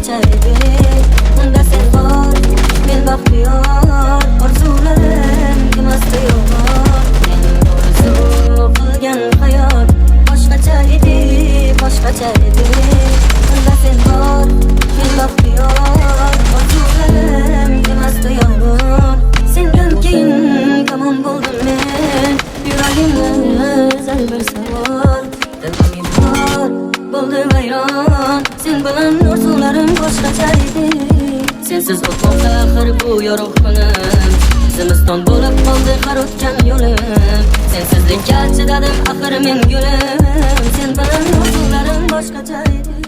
boshqacha edi. Unda sen bor, men baxtiyor, orzularim kimasta yo'q. Men orzu qilgan hayot boshqacha edi, boshqacha edi. Unda sen bor, men baxtiyor, orzularim kimasta yo'q. Sendan keyin tamom bo'ldim men, yuragimni zal bir savol. Dilim bor, bo'ldi vayron, sen bilan orzularim boshqacha edi. Sensiz o'tmoqda axir bu yorug' kunim, zimiston bo'lib qoldi har o'tgan yo'lim. Sensizlikka chidadim axir men gulim, sen bilan orzularim boshqacha edi.